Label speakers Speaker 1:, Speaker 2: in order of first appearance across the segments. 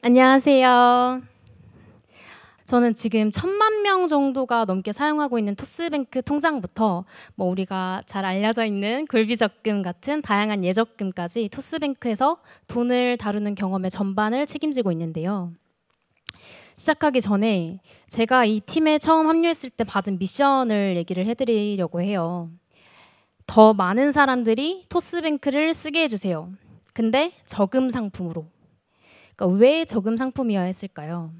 Speaker 1: 안녕하세요. 저는 지금 1,000만 명 정도가 넘게 사용하고 있는 토스뱅크 통장부터 우리가 잘 알려져 있는 굴비적금 같은 다양한 예적금까지 토스뱅크에서 돈을 다루는 경험의 전반을 책임지고 있는데요. 시작하기 전에 제가 이 팀에 처음 합류했을 때 받은 미션을 얘기를 해드리려고 해요. 더 많은 사람들이 토스뱅크를 쓰게 해주세요. 근데 저금 상품으로. 그러니까 왜 저금 상품이어야 했을까요?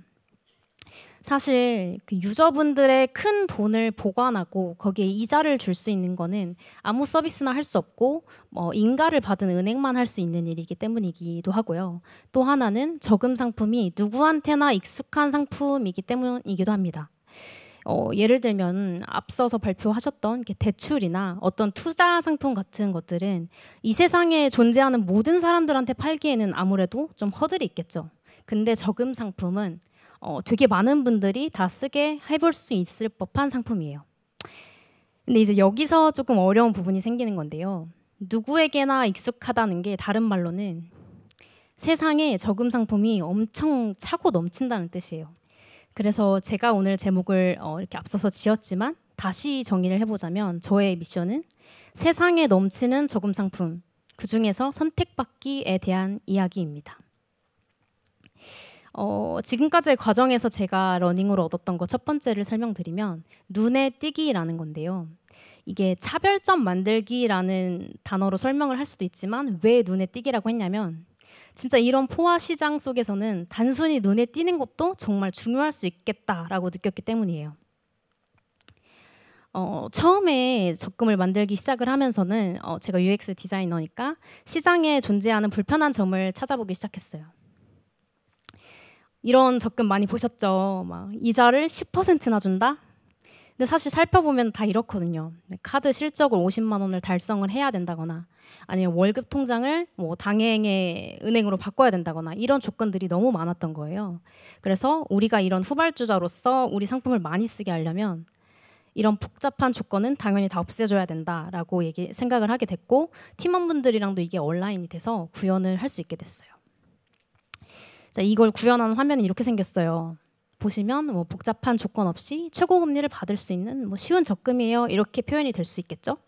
Speaker 1: 사실 그 유저분들의 큰 돈을 보관하고 거기에 이자를 줄 수 있는 거는 아무 서비스나 할 수 없고 인가를 받은 은행만 할 수 있는 일이기 때문이기도 하고요. 또 하나는 저금 상품이 누구한테나 익숙한 상품이기 때문이기도 합니다. 예를 들면 앞서서 발표하셨던 대출이나 어떤 투자 상품 같은 것들은 이 세상에 존재하는 모든 사람들한테 팔기에는 아무래도 좀 허들이 있겠죠. 근데 저금 상품은 되게 많은 분들이 다 쓰게 해볼 수 있을 법한 상품이에요. 근데 이제 여기서 조금 어려운 부분이 생기는 건데요. 누구에게나 익숙하다는 게 다른 말로는 세상에 저금 상품이 엄청 차고 넘친다는 뜻이에요. 그래서 제가 오늘 제목을 이렇게 앞서서 지었지만 다시 정의를 해보자면 저의 미션은 세상에 넘치는 저금 상품, 그 중에서 선택받기에 대한 이야기입니다. 지금까지의 과정에서 제가 러닝으로 얻었던 거 첫 번째를 설명드리면 눈에 띄기라는 건데요. 이게 차별점 만들기라는 단어로 설명을 할 수도 있지만 왜 눈에 띄기라고 했냐면 진짜 이런 포화 시장 속에서는 단순히 눈에 띄는 것도 정말 중요할 수 있겠다라고 느꼈기 때문이에요. 처음에 적금을 만들기 시작을 하면서는 제가 UX 디자이너니까 시장에 존재하는 불편한 점을 찾아보기 시작했어요. 이런 적금 많이 보셨죠? 막 이자를 10%나 준다? 근데 사실 살펴보면 다 이렇거든요. 카드 실적을 50만 원을 달성을 해야 된다거나 아니면 월급 통장을 당행의 은행으로 바꿔야 된다거나 이런 조건들이 너무 많았던 거예요. 그래서 우리가 이런 후발주자로서 우리 상품을 많이 쓰게 하려면 이런 복잡한 조건은 당연히 다 없애줘야 된다라고 생각을 하게 됐고 팀원분들이랑도 이게 온라인이 돼서 구현을 할 수 있게 됐어요. 자, 이걸 구현한 화면이 이렇게 생겼어요. 보시면 복잡한 조건 없이 최고 금리를 받을 수 있는 쉬운 적금이에요. 이렇게 표현이 될 수 있겠죠?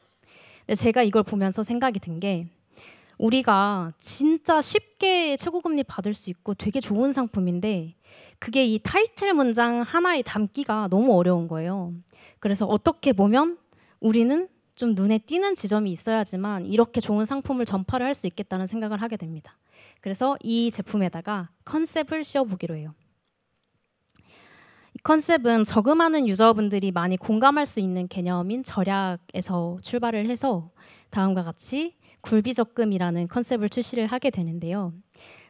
Speaker 1: 근데 제가 이걸 보면서 생각이 든 게 우리가 진짜 쉽게 최고 금리 받을 수 있고 되게 좋은 상품인데 그게 이 타이틀 문장 하나에 담기가 너무 어려운 거예요. 그래서 어떻게 보면 우리는 좀 눈에 띄는 지점이 있어야지만 이렇게 좋은 상품을 전파를 할 수 있겠다는 생각을 하게 됩니다. 그래서 이 제품에다가 컨셉을 씌워보기로 해요. 이 컨셉은 저금하는 유저분들이 많이 공감할 수 있는 개념인 절약에서 출발을 해서 다음과 같이 굴비적금이라는 컨셉을 출시를 하게 되는데요.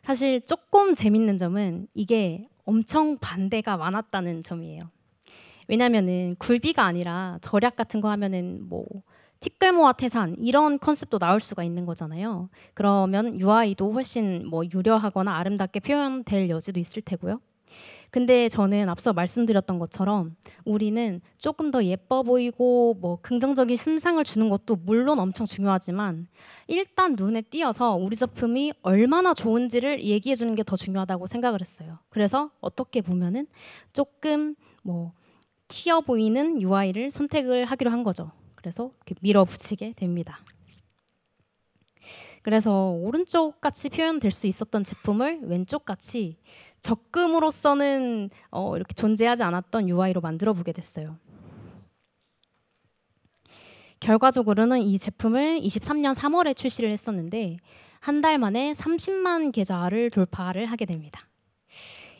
Speaker 1: 사실 조금 재밌는 점은 이게 엄청 반대가 많았다는 점이에요. 왜냐면은 굴비가 아니라 절약 같은 거 하면은 티끌모아 태산 이런 컨셉도 나올 수가 있는 거잖아요. 그러면 UI도 훨씬 유려하거나 아름답게 표현될 여지도 있을 테고요. 근데 저는 앞서 말씀드렸던 것처럼 우리는 조금 더 예뻐 보이고 긍정적인 심상을 주는 것도 물론 엄청 중요하지만 일단 눈에 띄어서 우리 제품이 얼마나 좋은지를 얘기해 주는 게 더 중요하다고 생각을 했어요. 그래서 어떻게 보면은 조금 튀어 보이는 UI를 선택을 하기로 한 거죠. 그래서 이렇게 밀어붙이게 됩니다. 그래서 오른쪽 같이 표현될 수 있었던 제품을 왼쪽 같이 적금으로서는 이렇게 존재하지 않았던 UI로 만들어 보게 됐어요. 결과적으로는 이 제품을 23년 3월에 출시를 했었는데 한 달 만에 30만 계좌를 돌파를 하게 됩니다.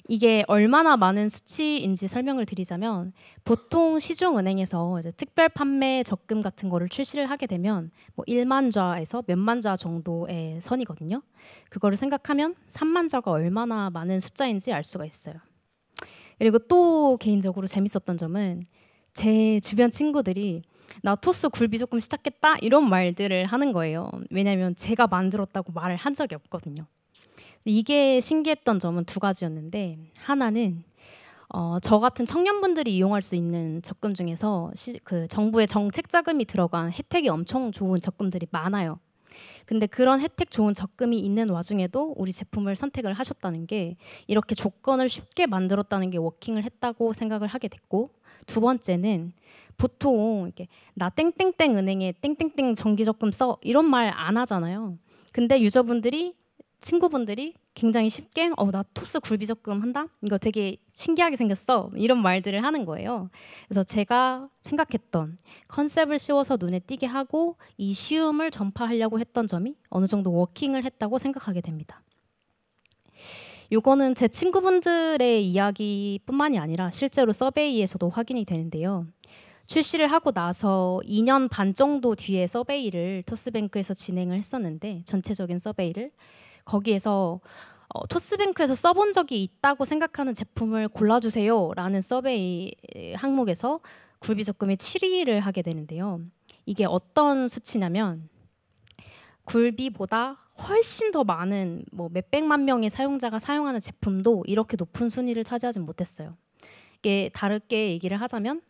Speaker 1: 이게 얼마나 많은 수치인지 설명을 드리자면 보통 시중은행에서 특별 판매 적금 같은 거를 출시를 하게 되면 1만 좌에서 몇만 좌 정도의 선이거든요. 그거를 생각하면 3만 좌가 얼마나 많은 숫자인지 알 수가 있어요. 그리고 또 개인적으로 재밌었던 점은 제 주변 친구들이 나 토스 굴비 조금 시작했다 이런 말들을 하는 거예요. 왜냐하면 제가 만들었다고 말을 한 적이 없거든요. 이게 신기했던 점은 두 가지였는데 하나는 저 같은 청년분들이 이용할 수 있는 적금 중에서 그 정부의 정책 자금이 들어간 혜택이 엄청 좋은 적금들이 많아요. 근데 그런 혜택 좋은 적금이 있는 와중에도 우리 제품을 선택을 하셨다는 게 이렇게 조건을 쉽게 만들었다는 게 워킹을 했다고 생각을 하게 됐고, 두 번째는 보통 이렇게 나 땡땡땡 은행에 땡땡땡 정기적금 써 이런 말 안 하잖아요. 근데 유저분들이 친구분들이 굉장히 쉽게 나 토스 굴비적금 한다? 이거 되게 신기하게 생겼어. 이런 말들을 하는 거예요. 그래서 제가 생각했던 컨셉을 씌워서 눈에 띄게 하고 이 쉬움을 전파하려고 했던 점이 어느 정도 워킹을 했다고 생각하게 됩니다. 요거는 제 친구분들의 이야기뿐만이 아니라 실제로 서베이에서도 확인이 되는데요. 출시를 하고 나서 2년 반 정도 뒤에 서베이를 토스뱅크에서 진행을 했었는데, 전체적인 서베이를 거기에서 토스뱅크에서 써본 적이 있다고 생각하는 제품을 골라주세요 라는 서베이 항목에서 굴비적금이 7위를 하게 되는데요. 이게 어떤 수치냐면 굴비보다 훨씬 더 많은 몇백만 명의 사용자가 사용하는 제품도 이렇게 높은 순위를 차지하진 못했어요. 이게 다르게 얘기를 하자면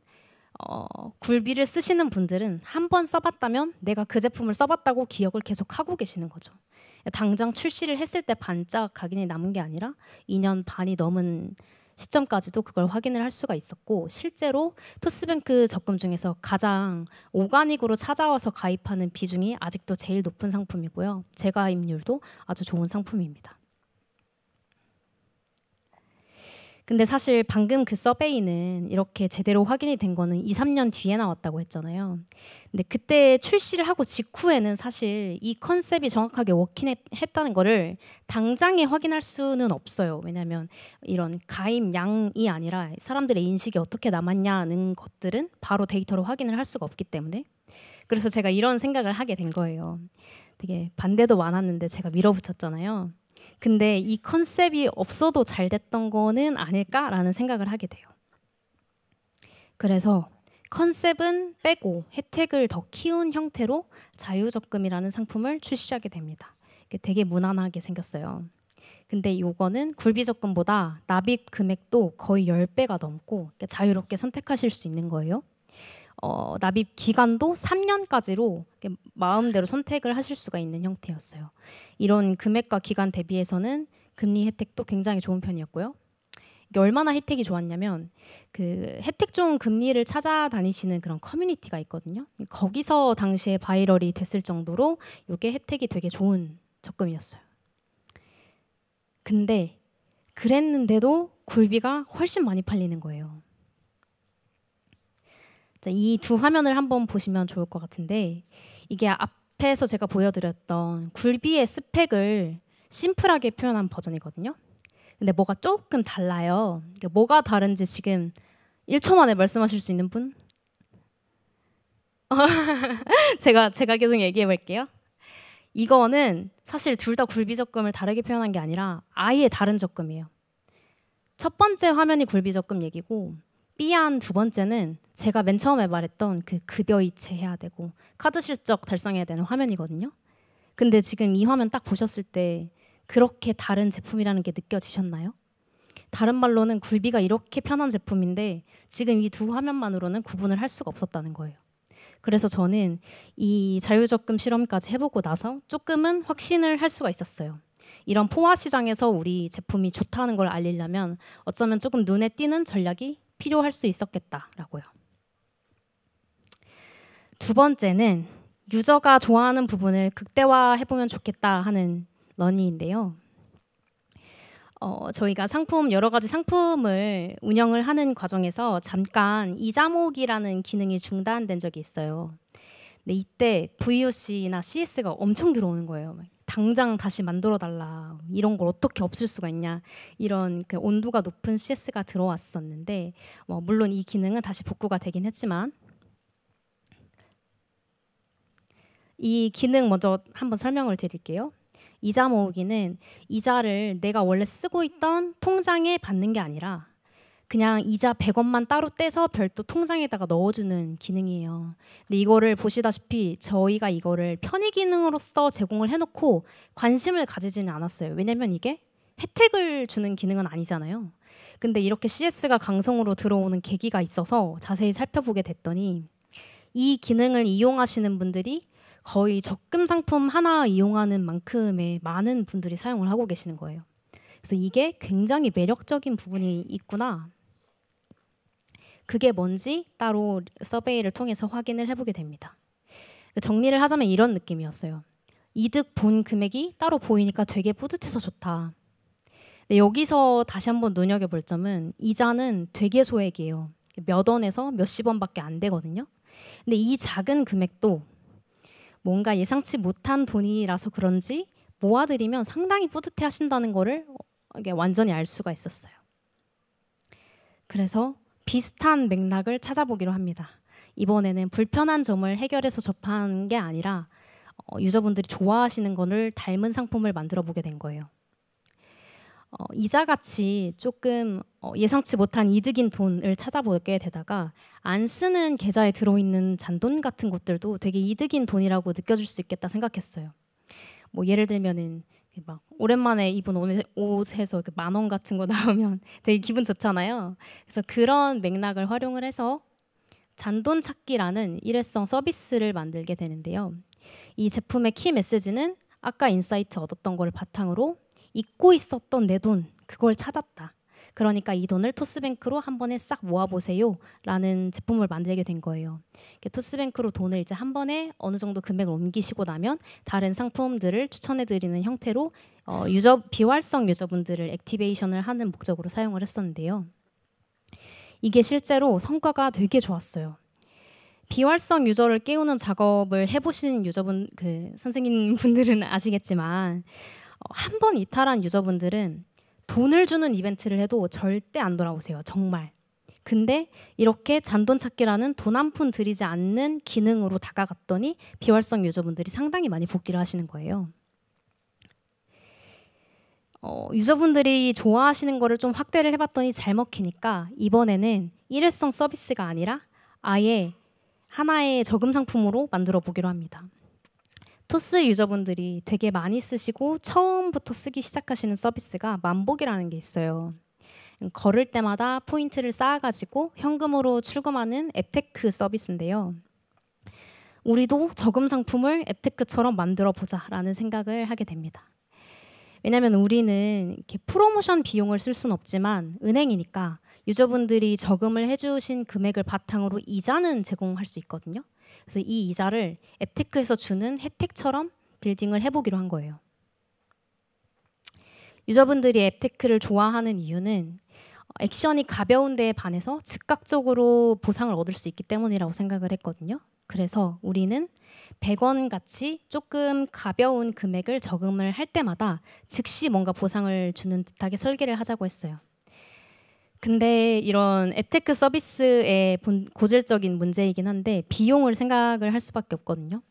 Speaker 1: 굴비를 쓰시는 분들은 한 번 써봤다면 내가 그 제품을 써봤다고 기억을 계속 하고 계시는 거죠. 당장 출시를 했을 때 반짝 각인이 남은 게 아니라 2년 반이 넘은 시점까지도 그걸 확인을 할 수가 있었고, 실제로 토스뱅크 적금 중에서 가장 오가닉으로 찾아와서 가입하는 비중이 아직도 제일 높은 상품이고요. 재가입률도 아주 좋은 상품입니다. 근데 사실 방금 그 서베이는 이렇게 제대로 확인이 된 거는 2, 3년 뒤에 나왔다고 했잖아요. 근데 그때 출시를 하고 직후에는 사실 이 컨셉이 정확하게 워킹했다는 거를 당장에 확인할 수는 없어요. 왜냐하면 이런 가입 양이 아니라 사람들의 인식이 어떻게 남았냐는 것들은 바로 데이터로 확인을 할 수가 없기 때문에. 그래서 제가 이런 생각을 하게 된 거예요. 되게 반대도 많았는데 제가 밀어붙였잖아요. 근데 이 컨셉이 없어도 잘 됐던 거는 아닐까라는 생각을 하게 돼요. 그래서 컨셉은 빼고 혜택을 더 키운 형태로 자유적금이라는 상품을 출시하게 됩니다. 이게 되게 무난하게 생겼어요. 근데 이거는 굴비적금보다 납입 금액도 거의 10배가 넘고 자유롭게 선택하실 수 있는 거예요. 납입 기간도 3년까지로 마음대로 선택을 하실 수가 있는 형태였어요. 이런 금액과 기간 대비해서는 금리 혜택도 굉장히 좋은 편이었고요. 이게 얼마나 혜택이 좋았냐면 그 혜택 좋은 금리를 찾아다니시는 그런 커뮤니티가 있거든요. 거기서 당시에 바이럴이 됐을 정도로 이게 혜택이 되게 좋은 적금이었어요. 근데 그랬는데도 굴비가 훨씬 많이 팔리는 거예요. 이 두 화면을 한번 보시면 좋을 것 같은데, 이게 앞에서 제가 보여드렸던 굴비의 스펙을 심플하게 표현한 버전이거든요. 근데 뭐가 조금 달라요. 뭐가 다른지 지금 1초 만에 말씀하실 수 있는 분? 제가 계속 얘기해 볼게요. 이거는 사실 둘 다 굴비 적금을 다르게 표현한 게 아니라 아예 다른 적금이에요. 첫 번째 화면이 굴비 적금 얘기고, B안 두 번째는 제가 맨 처음에 말했던 그 급여 이체해야 되고 카드 실적 달성해야 되는 화면이거든요. 근데 지금 이 화면 딱 보셨을 때 그렇게 다른 제품이라는 게 느껴지셨나요? 다른 말로는 굴비가 이렇게 편한 제품인데 지금 이 두 화면만으로는 구분을 할 수가 없었다는 거예요. 그래서 저는 이 자유적금 실험까지 해보고 나서 조금은 확신을 할 수가 있었어요. 이런 포화 시장에서 우리 제품이 좋다는 걸 알리려면 어쩌면 조금 눈에 띄는 전략이 필요할 수 있었겠다라고요. 두 번째는 유저가 좋아하는 부분을 극대화해보면 좋겠다 하는 논의인데요. 저희가 여러 가지 상품을 운영을 하는 과정에서 잠깐 이자 모으기라는 기능이 중단된 적이 있어요. 근데 이때 VOC나 CS가 엄청 들어오는 거예요. 당장 다시 만들어달라, 이런 걸 어떻게 없앨 수가 있냐, 이런 그 온도가 높은 CS가 들어왔었는데 물론 이 기능은 다시 복구가 되긴 했지만, 이 기능 먼저 한번 설명을 드릴게요. 이자 모으기는 이자를 내가 원래 쓰고 있던 통장에 받는 게 아니라 그냥 이자 100원만 따로 떼서 별도 통장에다가 넣어주는 기능이에요. 근데 이거를 보시다시피 저희가 이거를 편의 기능으로서 제공을 해놓고 관심을 가지지는 않았어요. 왜냐면 이게 혜택을 주는 기능은 아니잖아요. 근데 이렇게 CS가 강성으로 들어오는 계기가 있어서 자세히 살펴보게 됐더니 이 기능을 이용하시는 분들이 거의 적금 상품 하나 이용하는 만큼의 많은 분들이 사용을 하고 계시는 거예요. 그래서 이게 굉장히 매력적인 부분이 있구나. 그게 뭔지 따로 서베이를 통해서 확인을 해보게 됩니다. 정리를 하자면 이런 느낌이었어요. 이득 본 금액이 따로 보이니까 되게 뿌듯해서 좋다. 근데 여기서 다시 한번 눈여겨볼 점은 이자는 되게 소액이에요. 몇 원에서 몇십 원밖에 안 되거든요. 근데 이 작은 금액도 뭔가 예상치 못한 돈이라서 그런지 모아드리면 상당히 뿌듯해 하신다는 거를 이게 완전히 알 수가 있었어요. 그래서 비슷한 맥락을 찾아보기로 합니다. 이번에는 불편한 점을 해결해서 접한 게 아니라 유저분들이 좋아하시는 거를 닮은 상품을 만들어 보게 된 거예요. 이자같이 조금 예상치 못한 이득인 돈을 찾아보게 되다가 안 쓰는 계좌에 들어있는 잔돈 같은 것들도 되게 이득인 돈이라고 느껴질 수 있겠다 생각했어요. 뭐 예를 들면은 막 오랜만에 입은 옷에서 10,000원 같은 거 나오면 되게 기분 좋잖아요. 그래서 그런 맥락을 활용을 해서 잔돈 찾기라는 일회성 서비스를 만들게 되는데요. 이 제품의 키 메시지는 아까 인사이트 얻었던 걸 바탕으로 잊고 있었던 내 돈, 그걸 찾았다. 그러니까 이 돈을 토스뱅크로 한 번에 싹 모아보세요 라는 제품을 만들게 된 거예요. 토스뱅크로 돈을 이제 한 번에 어느 정도 금액을 옮기시고 나면 다른 상품들을 추천해드리는 형태로 비활성 유저분들을 액티베이션을 하는 목적으로 사용을 했었는데요. 이게 실제로 성과가 되게 좋았어요. 비활성 유저를 깨우는 작업을 해보신 유저분, 선생님 분들은 아시겠지만 한 번 이탈한 유저분들은 돈을 주는 이벤트를 해도 절대 안 돌아오세요. 정말. 근데 이렇게 잔돈 찾기라는 돈 한 푼 들이지 않는 기능으로 다가갔더니 비활성 유저분들이 상당히 많이 복귀를 하시는 거예요. 유저분들이 좋아하시는 거를 좀 확대를 해봤더니 잘 먹히니까 이번에는 일회성 서비스가 아니라 아예 하나의 저금 상품으로 만들어 보기로 합니다. 토스 유저분들이 되게 많이 쓰시고 처음부터 쓰기 시작하시는 서비스가 만복이라는 게 있어요. 걸을 때마다 포인트를 쌓아가지고 현금으로 출금하는 앱테크 서비스인데요. 우리도 저금 상품을 앱테크처럼 만들어 보자라는 생각을 하게 됩니다. 왜냐하면 우리는 이렇게 프로모션 비용을 쓸 수는 없지만 은행이니까 유저분들이 저금을 해주신 금액을 바탕으로 이자는 제공할 수 있거든요. 그래서 이 이자를 앱테크에서 주는 혜택처럼 빌딩을 해보기로 한 거예요. 유저분들이 앱테크를 좋아하는 이유는 액션이 가벼운 데에 반해서 즉각적으로 보상을 얻을 수 있기 때문이라고 생각을 했거든요. 그래서 우리는 100원 같이 조금 가벼운 금액을 저금을 할 때마다 즉시 뭔가 보상을 주는 듯하게 설계를 하자고 했어요. 근데 이런 앱테크 서비스의 고질적인 문제이긴 한데 비용을 생각을 할 수밖에 없거든요.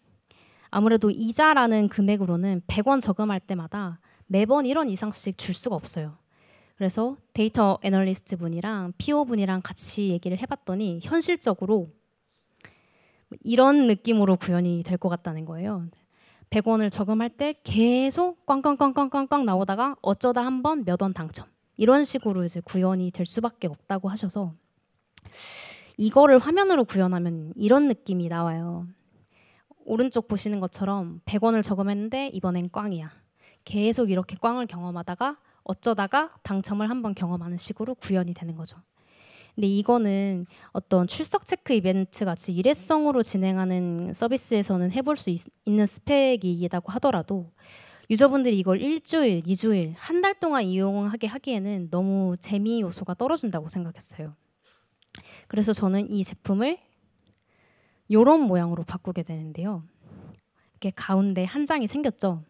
Speaker 1: 아무래도 이자라는 금액으로는 100원 저금할 때마다 매번 1원 이상씩 줄 수가 없어요. 그래서 데이터 애널리스트 분이랑 PO 분이랑 같이 얘기를 해봤더니 현실적으로 이런 느낌으로 구현이 될 것 같다는 거예요. 100원을 저금할 때 계속 꽝꽝꽝꽝꽝꽝 나오다가 어쩌다 한 번 몇 원 당첨. 이런 식으로 이제 구현이 될 수밖에 없다고 하셔서 이거를 화면으로 구현하면 이런 느낌이 나와요. 오른쪽 보시는 것처럼 100원을 저금했는데 이번엔 꽝이야. 계속 이렇게 꽝을 경험하다가 어쩌다가 당첨을 한번 경험하는 식으로 구현이 되는 거죠. 근데 이거는 어떤 출석 체크 이벤트 같이 일회성으로 진행하는 서비스에서는 해볼 수 있는 스펙이라고 하더라도 유저분들이 이걸 일주일, 2주일, 한 달 동안 이용하게 하기에는 너무 재미 요소가 떨어진다고 생각했어요. 그래서 저는 이 제품을 이런 모양으로 바꾸게 되는데요. 이렇게 가운데 한 장이 생겼죠.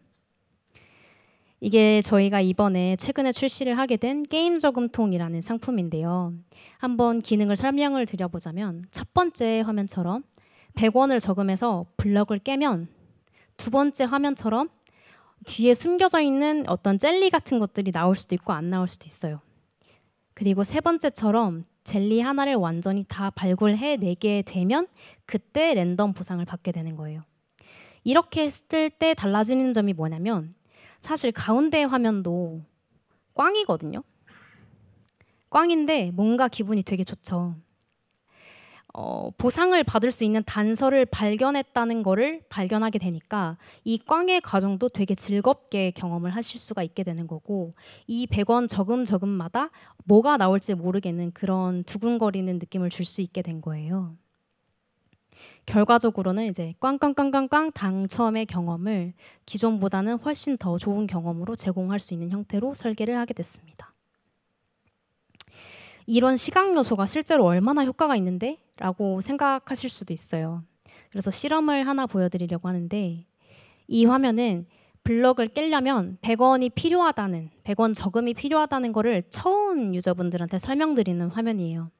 Speaker 1: 이게 저희가 이번에 최근에 출시를 하게 된 게임 저금통이라는 상품인데요. 한번 기능을 설명을 드려보자면 첫 번째 화면처럼 100원을 저금해서 블럭을 깨면 두 번째 화면처럼 뒤에 숨겨져 있는 어떤 젤리 같은 것들이 나올 수도 있고 안 나올 수도 있어요. 그리고 세 번째처럼 젤리 하나를 완전히 다 발굴해내게 되면 그때 랜덤 보상을 받게 되는 거예요. 이렇게 했을 때 달라지는 점이 뭐냐면 사실 가운데 화면도 꽝이거든요. 꽝인데 뭔가 기분이 되게 좋죠. 보상을 받을 수 있는 단서를 발견했다는 거를 발견하게 되니까 이 꽝의 과정도 되게 즐겁게 경험을 하실 수가 있게 되는 거고, 이 100원 저금마다 뭐가 나올지 모르겠는 그런 두근거리는 느낌을 줄 수 있게 된 거예요. 결과적으로는 이제 꽝꽝꽝꽝꽝 당첨의 경험을 기존보다는 훨씬 더 좋은 경험으로 제공할 수 있는 형태로 설계를 하게 됐습니다. 이런 시각 요소가 실제로 얼마나 효과가 있는데? 라고 생각하실 수도 있어요. 그래서 실험을 하나 보여드리려고 하는데, 이 화면은 블럭을 깨려면 100원 저금이 필요하다는 거를 처음 유저분들한테 설명드리는 화면이에요.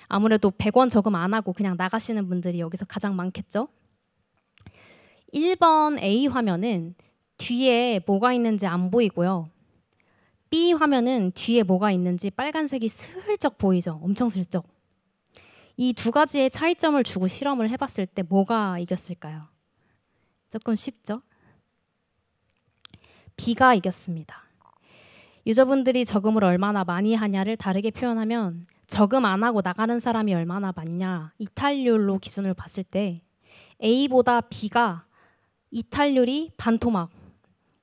Speaker 1: 아무래도 100원 저금 안 하고 그냥 나가시는 분들이 여기서 가장 많겠죠? 1번 A 화면은 뒤에 뭐가 있는지 안 보이고요. B 화면은 뒤에 뭐가 있는지 빨간색이 슬쩍 보이죠? 엄청 슬쩍. 이 두 가지의 차이점을 주고 실험을 해봤을 때 뭐가 이겼을까요? 조금 쉽죠? B가 이겼습니다. 유저분들이 저금을 얼마나 많이 하냐를 다르게 표현하면 저금 안 하고 나가는 사람이 얼마나 많냐, 이탈률로 기준을 봤을 때 A보다 B가 이탈률이 반토막,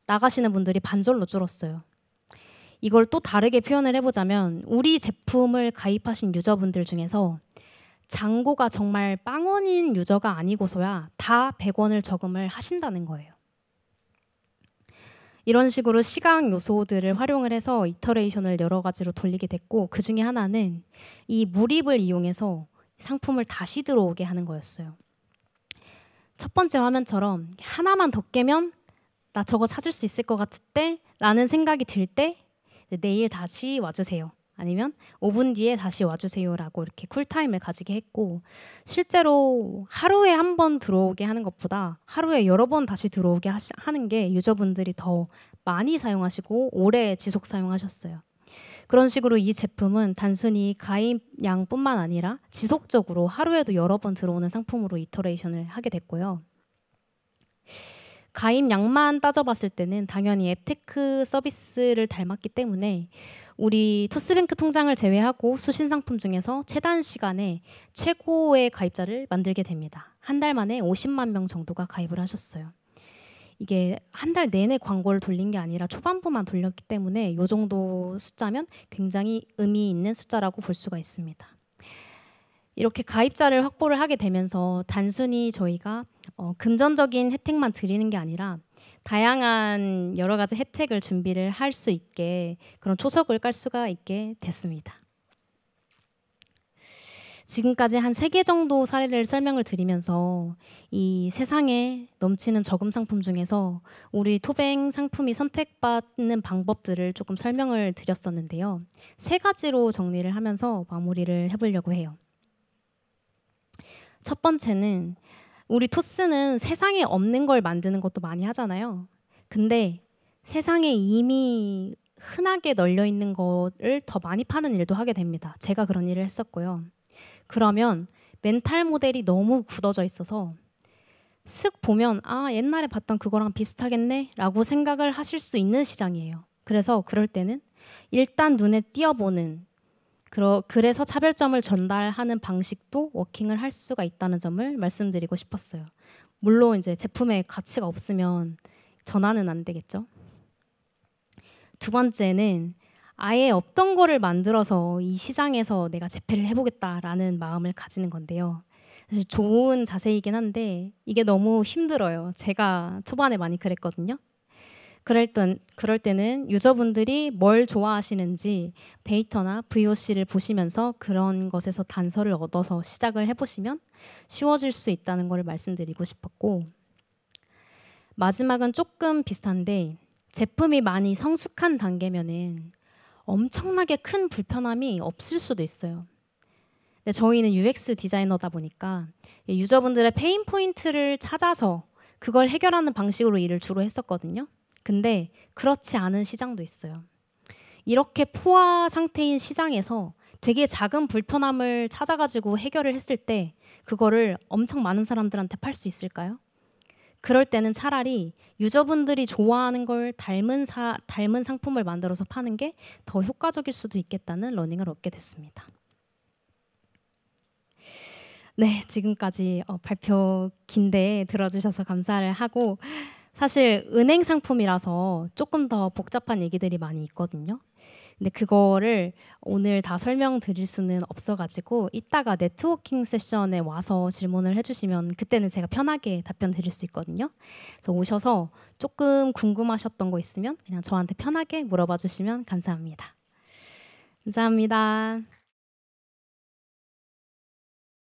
Speaker 1: 나가시는 분들이 반절로 줄었어요. 이걸 또 다르게 표현을 해보자면 우리 제품을 가입하신 유저분들 중에서 잔고가 정말 빵원인 유저가 아니고서야 다 100원을 저금을 하신다는 거예요. 이런 식으로 시각 요소들을 활용을 해서 이터레이션을 여러 가지로 돌리게 됐고, 그 중에 하나는 이 몰입을 이용해서 상품을 다시 들어오게 하는 거였어요. 첫 번째 화면처럼 하나만 더 깨면 나 저거 찾을 수 있을 것 같을 때 라는 생각이 들 때 내일 다시 와주세요. 아니면 5분 뒤에 다시 와주세요라고 이렇게 쿨타임을 가지게 했고, 실제로 하루에 한 번 들어오게 하는 것보다 하루에 여러 번 다시 들어오게 하는 게 유저분들이 더 많이 사용하시고 오래 지속 사용하셨어요. 그런 식으로 이 제품은 단순히 가입량뿐만 아니라 지속적으로 하루에도 여러 번 들어오는 상품으로 이터레이션을 하게 됐고요. 가입량만 따져봤을 때는 당연히 앱테크 서비스를 닮았기 때문에 우리 토스뱅크 통장을 제외하고 수신 상품 중에서 최단 시간에 최고의 가입자를 만들게 됩니다. 한 달 만에 50만 명 정도가 가입을 하셨어요. 이게 한 달 내내 광고를 돌린 게 아니라 초반부만 돌렸기 때문에 이 정도 숫자면 굉장히 의미 있는 숫자라고 볼 수가 있습니다. 이렇게 가입자를 확보를 하게 되면서 단순히 저희가 금전적인 혜택만 드리는 게 아니라 다양한 여러 가지 혜택을 준비를 할 수 있게 그런 초석을 깔 수가 있게 됐습니다. 지금까지 한 3개 정도 사례를 설명을 드리면서 이 세상에 넘치는 저금 상품 중에서 우리 토뱅 상품이 선택받는 방법들을 조금 설명을 드렸었는데요. 3가지로 정리를 하면서 마무리를 해보려고 해요. 첫 번째는 우리 토스는 세상에 없는 걸 만드는 것도 많이 하잖아요. 근데 세상에 이미 흔하게 널려 있는 거를 더 많이 파는 일도 하게 됩니다. 제가 그런 일을 했었고요. 그러면 멘탈 모델이 너무 굳어져 있어서 슥 보면 아, 옛날에 봤던 그거랑 비슷하겠네 라고 생각을 하실 수 있는 시장이에요. 그래서 그럴 때는 일단 눈에 띄어보는, 그래서 차별점을 전달하는 방식도 워킹을 할 수가 있다는 점을 말씀드리고 싶었어요. 물론 이제 제품에 가치가 없으면 전환은 안 되겠죠. 두 번째는 아예 없던 거를 만들어서 이 시장에서 내가 재패를 해보겠다라는 마음을 가지는 건데요. 사실 좋은 자세이긴 한데 이게 너무 힘들어요. 제가 초반에 많이 그랬거든요. 그럴 때는 유저분들이 뭘 좋아하시는지 데이터나 VOC를 보시면서 그런 것에서 단서를 얻어서 시작을 해보시면 쉬워질 수 있다는 걸 말씀드리고 싶었고, 마지막은 조금 비슷한데 제품이 많이 성숙한 단계면은 엄청나게 큰 불편함이 없을 수도 있어요. 근데 저희는 UX 디자이너다 보니까 유저분들의 페인 포인트를 찾아서 그걸 해결하는 방식으로 일을 주로 했었거든요. 근데 그렇지 않은 시장도 있어요. 이렇게 포화 상태인 시장에서 되게 작은 불편함을 찾아가지고 해결을 했을 때 그거를 엄청 많은 사람들한테 팔 수 있을까요? 그럴 때는 차라리 유저분들이 좋아하는 걸 닮은 상품을 만들어서 파는 게 더 효과적일 수도 있겠다는 러닝을 얻게 됐습니다. 네, 지금까지 발표 긴데 들어주셔서 감사를 하고 사실 은행 상품이라서 조금 더 복잡한 얘기들이 많이 있거든요. 근데 그거를 오늘 다 설명드릴 수는 없어가지고 이따가 네트워킹 세션에 와서 질문을 해주시면 그때는 제가 편하게 답변 드릴 수 있거든요. 그래서 오셔서 조금 궁금하셨던 거 있으면 그냥 저한테 편하게 물어봐 주시면 감사합니다. 감사합니다.